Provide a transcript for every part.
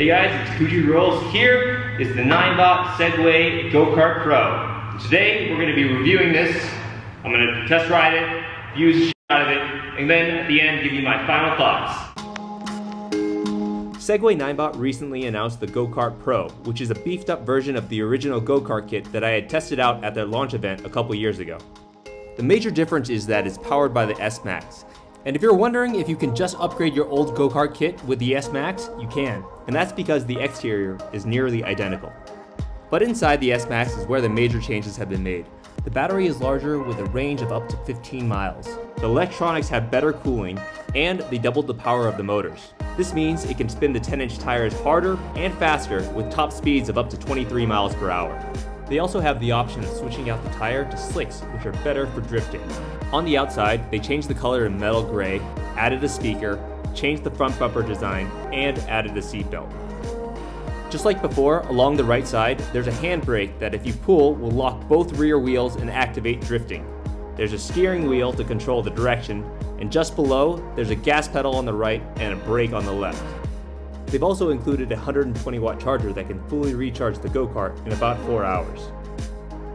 Hey guys, it's Kuji Rolls. Here is the Ninebot Segway-Gokart Pro. Today we're going to be reviewing this. I'm going to test ride it, use the shit out of it, and then at the end give you my final thoughts. Segway-Ninebot recently announced the Gokart Pro, which is a beefed up version of the original Gokart kit that I had tested out at their launch event a couple years ago. The major difference is that it's powered by the S MAX. And if you're wondering if you can just upgrade your old Gokart kit with the S MAX, you can. And that's because the exterior is nearly identical. But inside the S MAX is where the major changes have been made. The battery is larger with a range of up to 15 miles. The electronics have better cooling, and they doubled the power of the motors. This means it can spin the 10-inch tires harder and faster with top speeds of up to 23 miles per hour. They also have the option of switching out the tire to slicks, which are better for drifting. On the outside, they changed the color to metal gray, added a speaker, changed the front bumper design, and added a seatbelt. Just like before, along the right side, there's a handbrake that if you pull will lock both rear wheels and activate drifting. There's a steering wheel to control the direction, and just below, there's a gas pedal on the right and a brake on the left. They've also included a 120-watt charger that can fully recharge the Gokart in about 4 hours.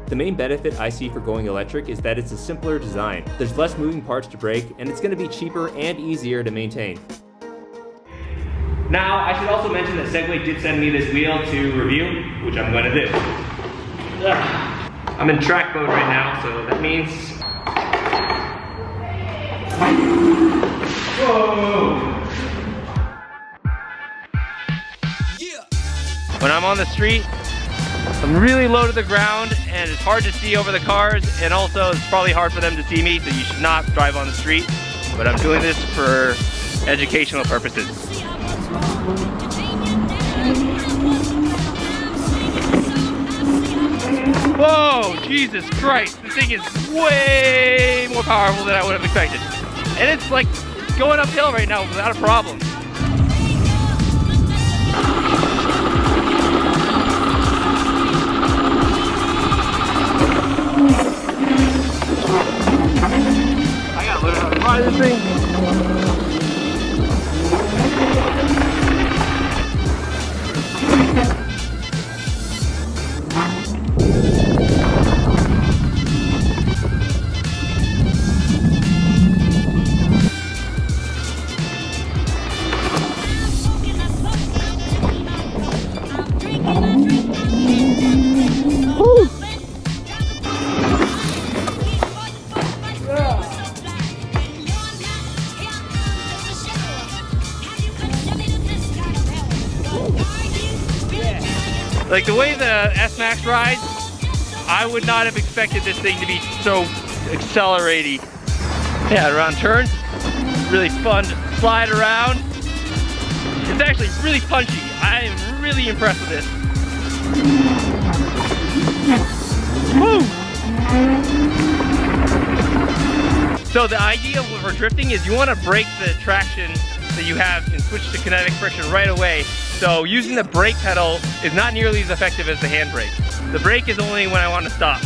The main benefit I see for going electric is that it's a simpler design. There's less moving parts to brake, and it's going to be cheaper and easier to maintain. Now, I should also mention that Segway did send me this wheel to review, which I'm going to do. I'm in track mode right now, so that means... Whoa! When I'm on the street, I'm really low to the ground and it's hard to see over the cars, and also it's probably hard for them to see me, so you should not drive on the street. But I'm doing this for educational purposes. Whoa, Jesus Christ, this thing is way more powerful than I would have expected. And it's like going uphill right now without a problem. I gotta learn how to ride this thing. Like the way the S MAX rides, I would not have expected this thing to be so accelerating. Yeah, around turns, really fun to slide around. It's actually really punchy. I am really impressed with this. Woo! So the idea for drifting is you want to break the traction that you have and switch to kinetic friction right away. So using the brake pedal is not nearly as effective as the handbrake. The brake is only when I want to stop.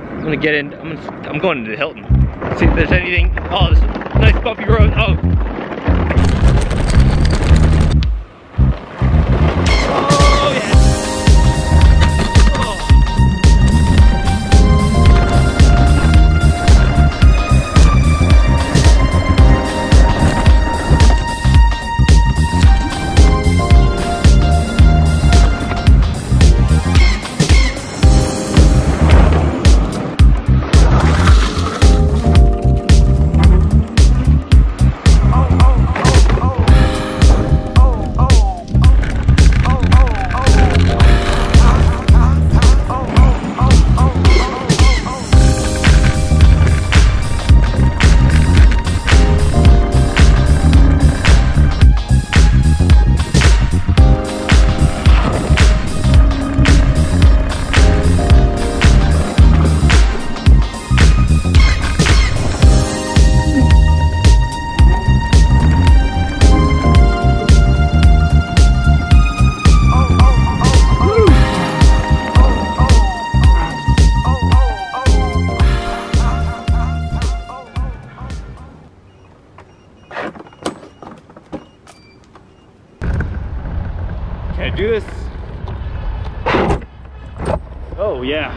I'm gonna get in, I'm going into the Hilton. See if there's anything. Oh, this nice bumpy road. Oh. Oh yeah. Oh yeah.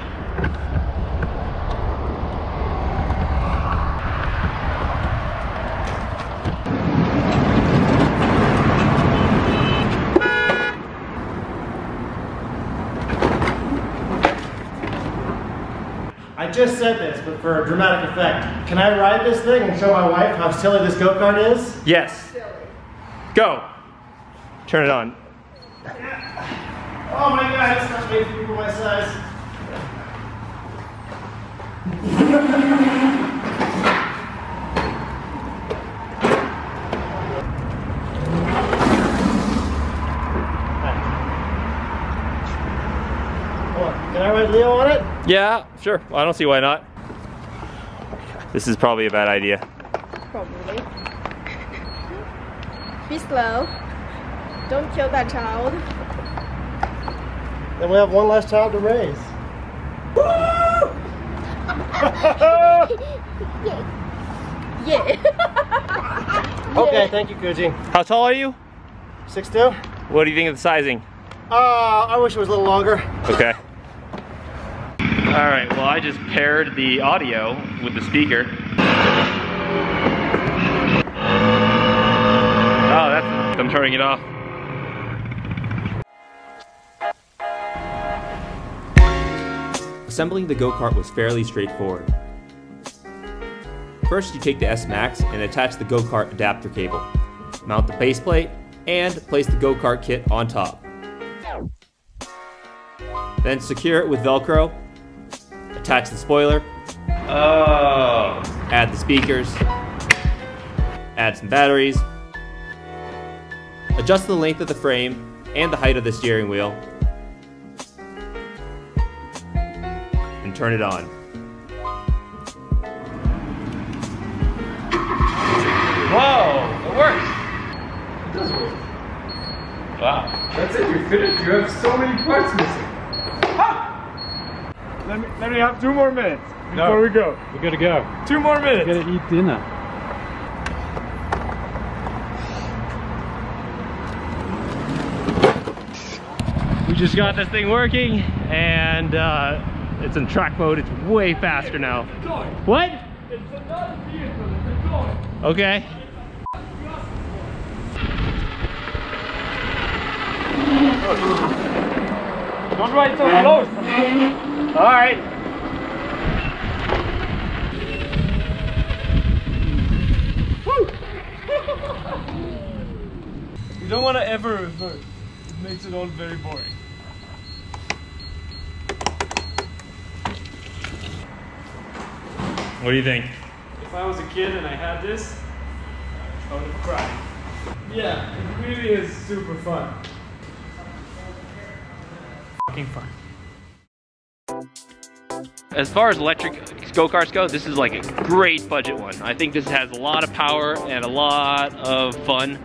I just said this, but for a dramatic effect. Can I ride this thing and show my wife how silly this go-kart is? Yes. Go. Turn it on. Oh my god, it's not made for people my size. Can I ride Leo on it? Yeah, sure. Well, I don't see why not. This is probably a bad idea. Probably. Be slow. Don't kill that child. Then we have one less child to raise. Yeah. Okay, thank you, Kuji. How tall are you? 6'2". What do you think of the sizing? I wish it was a little longer. Okay. All right, well, I just paired the audio with the speaker. Oh, I'm turning it off. Assembling the go-kart was fairly straightforward. First, you take the S MAX and attach the go-kart adapter cable. Mount the base plate and place the go-kart kit on top. Then secure it with Velcro. Attach the spoiler. Oh. Add the speakers. Add some batteries. Adjust the length of the frame and the height of the steering wheel. And turn it on. Whoa, it works. It does work. Wow. That's it, you're finished. You have so many parts missing. Let me have 2 more minutes before we go. We gotta go. 2 more minutes. We gotta eat dinner. We just got this thing working, and it's in track mode. It's way faster now. What? It's another vehicle, it's a toy. Okay. Don't ride so close. All right. You don't want to ever reverse. It makes it all very boring. What do you think? If I was a kid and I had this, I would have cried. Yeah, it really is super fun. Fucking fun. As far as electric go-karts go, this is like a great budget one. I think this has a lot of power and a lot of fun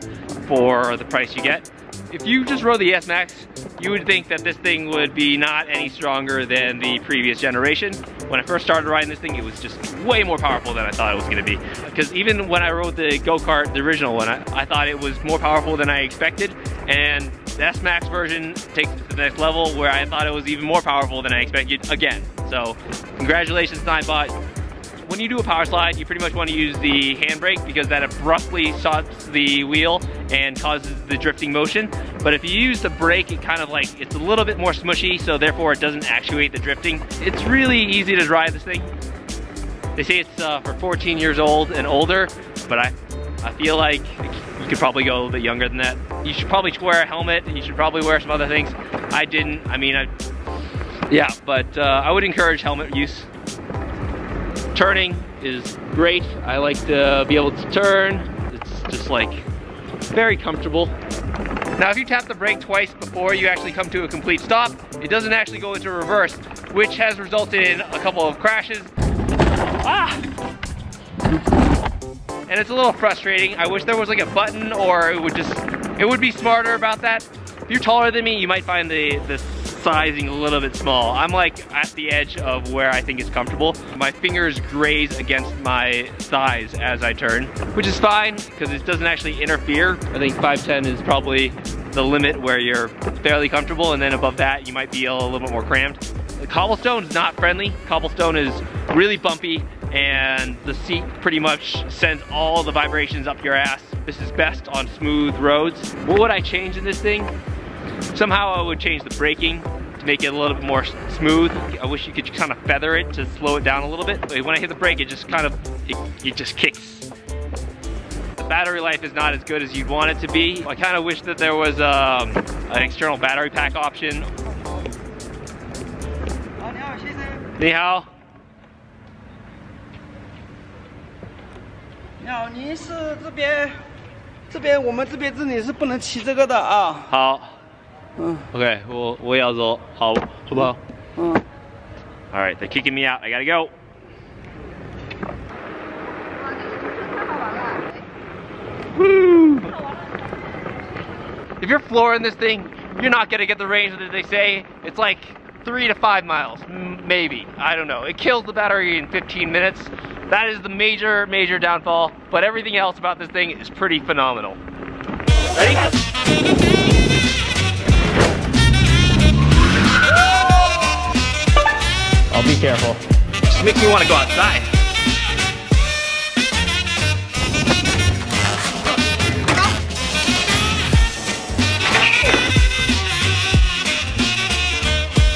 for the price you get. If you just rode the S MAX, you would think that this thing would be not any stronger than the previous generation. When I first started riding this thing, it was just way more powerful than I thought it was gonna be. Because even when I rode the go-kart, the original one, I thought it was more powerful than I expected. And the S MAX version takes it to the next level where I thought it was even more powerful than I expected again. So congratulations, Ninebot. When you do a power slide, you pretty much want to use the handbrake because that abruptly stops the wheel and causes the drifting motion. But if you use the brake, it kind of like, it's a little bit more smushy, so therefore it doesn't actuate the drifting. It's really easy to drive this thing. They say it's for 14 years old and older, but I feel like you could probably go a little bit younger than that. You should probably wear a helmet, and you should probably wear some other things. I didn't, yeah, but I would encourage helmet use. Turning is great. I like to be able to turn. It's just like very comfortable. Now if you tap the brake twice before you actually come to a complete stop, it doesn't actually go into reverse, which has resulted in a couple of crashes. And it's a little frustrating. I wish there was like a button, or it would be smarter about that. If you're taller than me, you might find the sizing a little bit small. I'm like at the edge of where I think is comfortable. My fingers graze against my thighs as I turn, which is fine because it doesn't actually interfere. I think 5'10" is probably the limit where you're fairly comfortable, and then above that you might be a little bit more cramped. Cobblestone is not friendly. Cobblestone is really bumpy, and the seat pretty much sends all the vibrations up your ass. This is best on smooth roads. What would I change in this thing? Somehow I would change the braking to make it a little bit more smooth. I wish you could kind of feather it to slow it down a little bit. When I hit the brake, it just kind of, it just kicks. The battery life is not as good as you'd want it to be. I kind of wish that there was an external battery pack option. 你好。你好，您是这边我们这边这里是不能骑这个的啊。好。OK， 我也要走，好不好？All right, they're kicking me out. I gotta go. Woo! If you're flooring this thing, you're not gonna get the range that they say. It's like 3 to 5 miles, maybe. I don't know. It kills the battery in 15 minutes. That is the major downfall, but everything else about this thing is pretty phenomenal. Ready? I'll be careful. Just makes me want to go outside.